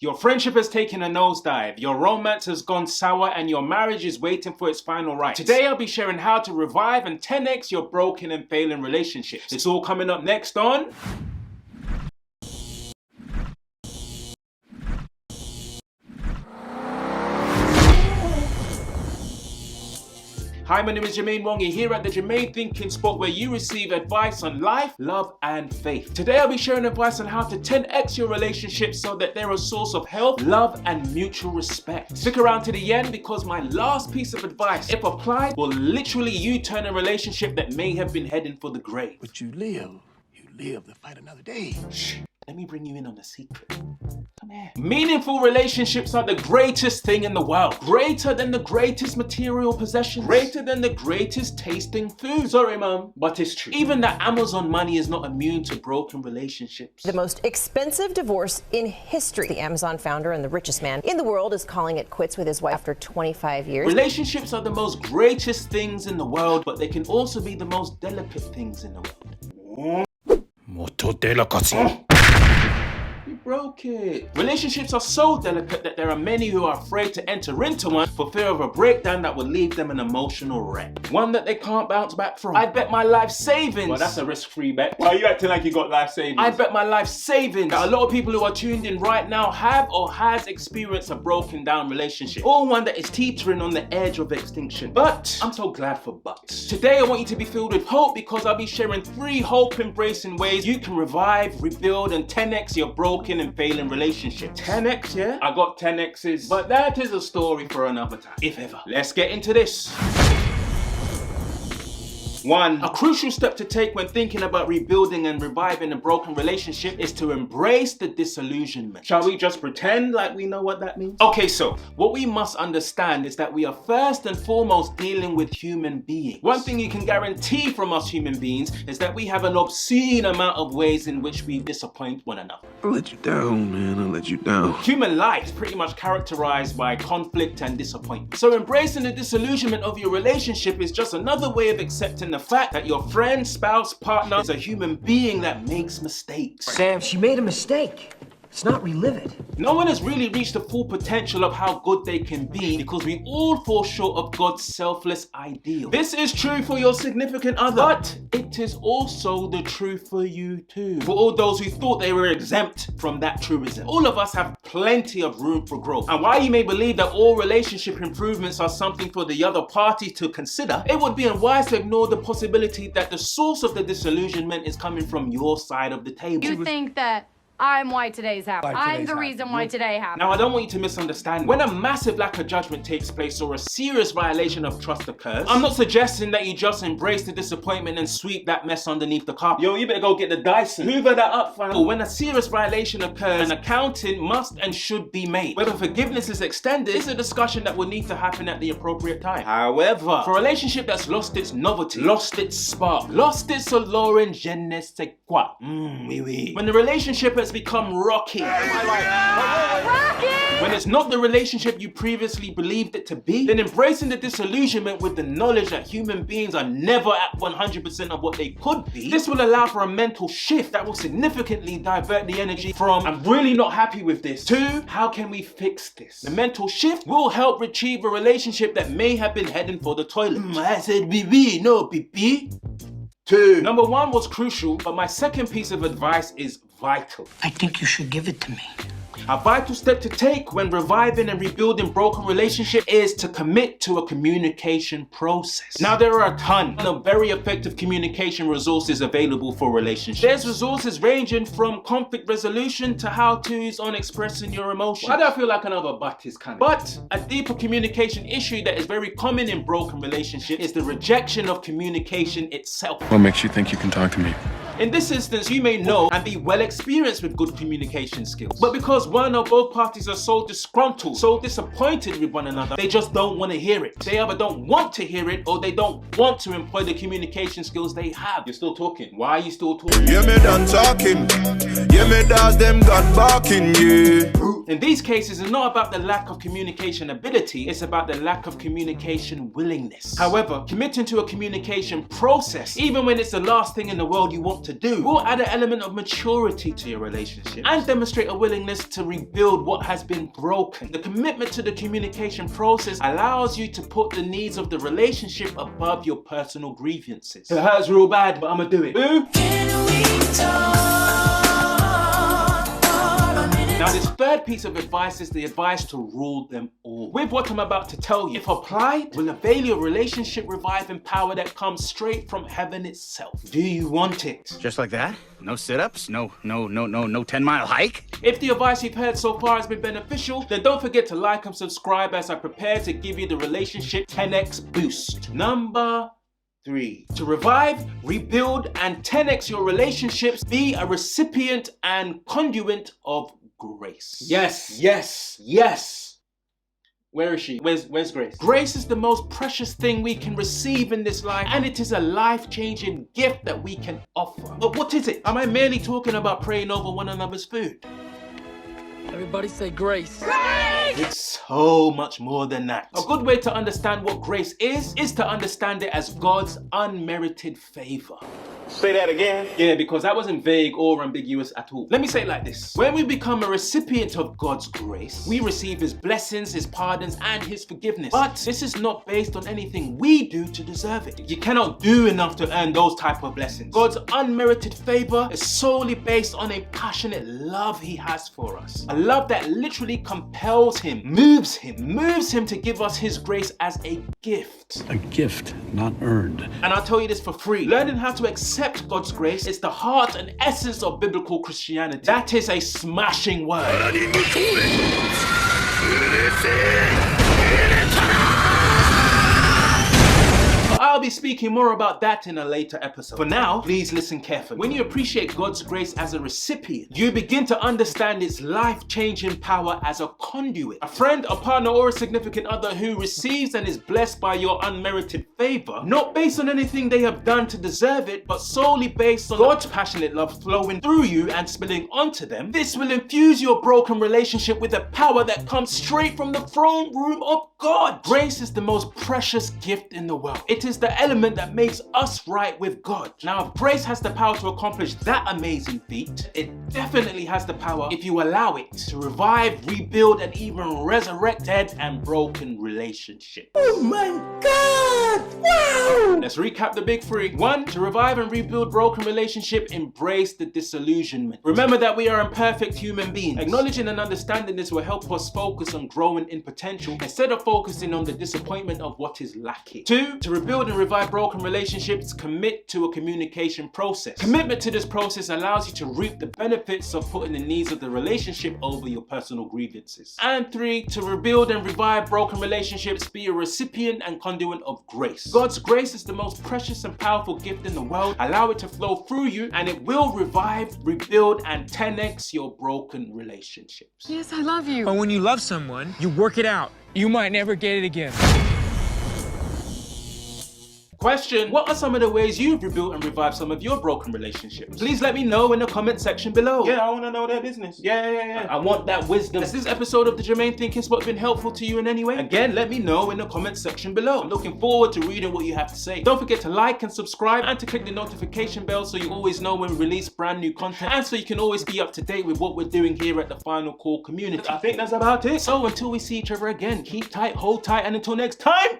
Your friendship has taken a nosedive, your romance has gone sour, and your marriage is waiting for its final rites. Today I'll be sharing how to revive and 10x your broken and failing relationships. It's all coming up next on... Hi, my name is Jermaine Wongi here at the Jermaine Thinking Spot, where you receive advice on life, love and faith. Today I'll be sharing advice on how to 10x your relationships so that they're a source of health, love and mutual respect. Stick around to the end because my last piece of advice, if applied, will literally U-turn a relationship that may have been heading for the grave. But you live to fight another day. Shh. Let me bring you in on a secret. Come here. Meaningful relationships are the greatest thing in the world. Greater than the greatest material possessions. Greater than the greatest tasting food. Sorry, Mom, but it's true. Even the Amazon money is not immune to broken relationships. The most expensive divorce in history. The Amazon founder and the richest man in the world is calling it quits with his wife after 25 years. Relationships are the most greatest things in the world, but they can also be the most delicate things in the world. Molto delicacy. You broke it. Relationships are so delicate that there are many who are afraid to enter into one for fear of a breakdown that will leave them an emotional wreck. One that they can't bounce back from. I bet my life savings. Well, that's a risk-free bet. Why are you acting like you got life savings? I bet my life savings that a lot of people who are tuned in right now have or has experienced a broken down relationship. Or one that is teetering on the edge of extinction. But I'm so glad for buts. Today I want you to be filled with hope because I'll be sharing 3 hope-embracing ways you can revive, rebuild and 10x your broken and failing relationship. 10x, yeah? I got 10x's, but that is a story for another time, if ever. Let's get into this. 1. A crucial step to take when thinking about rebuilding and reviving a broken relationship is to embrace the disillusionment. Shall we just pretend like we know what that means? Okay, so what we must understand is that we are first and foremost dealing with human beings. One thing you can guarantee from us human beings is that we have an obscene amount of ways in which we disappoint one another. I'll let you down, man. I'll let you down. Human life is pretty much characterized by conflict and disappointment. So embracing the disillusionment of your relationship is just another way of accepting the fact that your friend, spouse, partner is a human being that makes mistakes. Sam, she made a mistake. Let's not relive it. No one has really reached the full potential of how good they can be because we all fall short of God's selfless ideal. This is true for your significant other, but it is also the truth for you too. For all those who thought they were exempt from that truism. All of us have plenty of room for growth. And while you may believe that all relationship improvements are something for the other party to consider, it would be unwise to ignore the possibility that the source of the disillusionment is coming from your side of the table. You think that I'm why today's happening. I'm the reason why today happened. Now, I don't want you to misunderstand. When a massive lack of judgment takes place or a serious violation of trust occurs, I'm not suggesting that you just embrace the disappointment and sweep that mess underneath the carpet. Yo, you better go get the Dyson. Hoover that up, fam. But when a serious violation occurs, an accounting must and should be made. Whether forgiveness is extended is a discussion that will need to happen at the appropriate time. However, for a relationship that's lost its novelty, lost its spark, lost its allure in je ne sais quoi. When the relationship has become rocky. When it's not the relationship you previously believed it to be, then embracing the disillusionment with the knowledge that human beings are never at 100% of what they could be, this will allow for a mental shift that will significantly divert the energy from, I'm really not happy with this, to, how can we fix this? The mental shift will help retrieve a relationship that may have been heading for the toilet. I said BB, no PP. 2. Number 1 was crucial, but my second piece of advice is vital. I think you should give it to me. A vital step to take when reviving and rebuilding broken relationships is to commit to a communication process. Now, there are a ton of very effective communication resources available for relationships. There's resources ranging from conflict resolution to how-tos on expressing your emotions. Why do I feel like another but is coming? But a deeper communication issue that is very common in broken relationships is the rejection of communication itself. What makes you think you can talk to me? In this instance, you may know and be well experienced with good communication skills. But because one or both parties are so disgruntled, so disappointed with one another, they just don't want to hear it. They either don't want to hear it or they don't want to employ the communication skills they have. You're still talking. Why are you still talking? Yeah, me done talking. Yeah, me does them done barking, yeah. In these cases, it's not about the lack of communication ability, it's about the lack of communication willingness. However, committing to a communication process, even when it's the last thing in the world you want to do, will add an element of maturity to your relationship and demonstrate a willingness to rebuild what has been broken. The commitment to the communication process allows you to put the needs of the relationship above your personal grievances. It hurts real bad, but I'ma do it. Boo! Now this third piece of advice is the advice to rule them all. With what I'm about to tell you, if applied, will avail your relationship reviving power that comes straight from heaven itself. Do you want it? Just like that? No sit-ups? No 10-mile hike? If the advice you've heard so far has been beneficial, then don't forget to like and subscribe as I prepare to give you the relationship 10x boost. Number 3. To revive, rebuild, and 10x your relationships, be a recipient and conduit of grace. Yes. Where is she? Where's Grace? Grace is the most precious thing we can receive in this life, and it is a life-changing gift that we can offer. But what is it? Am I merely talking about praying over one another's food? Everybody say grace. It's so much more than that. A good way to understand what grace is to understand it as God's unmerited favor. Say that again. Yeah, because that wasn't vague or ambiguous at all. Let me say it like this. When we become a recipient of God's grace, we receive His blessings, His pardons, and His forgiveness. But this is not based on anything we do to deserve it. You cannot do enough to earn those type of blessings. God's unmerited favor is solely based on a passionate love He has for us. A love that literally compels Him, moves Him to give us His grace as a gift. A gift, not earned. And I'll tell you this for free. Learning how to accept God's grace is the heart and essence of biblical Christianity. That is a smashing word. I'll be speaking more about that in a later episode. For now, please listen carefully. When you appreciate God's grace as a recipient, you begin to understand its life-changing power as a conduit. A friend, a partner, or a significant other who receives and is blessed by your unmerited favor, not based on anything they have done to deserve it, but solely based on God's passionate love flowing through you and spilling onto them. This will infuse your broken relationship with a power that comes straight from the throne room of God. Grace is the most precious gift in the world. It is the element that makes us right with God. Now, if grace has the power to accomplish that amazing feat, it definitely has the power, if you allow it, to revive, rebuild, and even resurrect dead and broken relationships. Oh my God! Wow! Let's recap the big 3. 1. To revive and rebuild broken relationship, embrace the disillusionment. Remember that we are imperfect human beings. Acknowledging and understanding this will help us focus on growing in potential instead of focusing on the disappointment of what is lacking. 2. To rebuild and revive broken relationships, commit to a communication process. Commitment to this process allows you to reap the benefits of putting the needs of the relationship over your personal grievances. And 3. To rebuild and revive broken relationships, be a recipient and conduit of grace. God's grace is the most precious and powerful gift in the world. Allow it to flow through you and it will revive, rebuild, and 10x your broken relationships. Yes, I love you. But when you love someone, you work it out. You might never get it again. Question: what are some of the ways you've rebuilt and revived some of your broken relationships? Please let me know in the comment section below. Yeah, I want to know their business. Yeah. I want that wisdom. Has this episode of the Jermaine Thinking Spot been helpful to you in any way? Again, let me know in the comment section below. I'm looking forward to reading what you have to say. Don't forget to like and subscribe and to click the notification bell so you always know when we release brand new content and so you can always be up to date with what we're doing here at the Final Call community. I think that's about it. So until we see each other again, keep tight, hold tight, and until next time,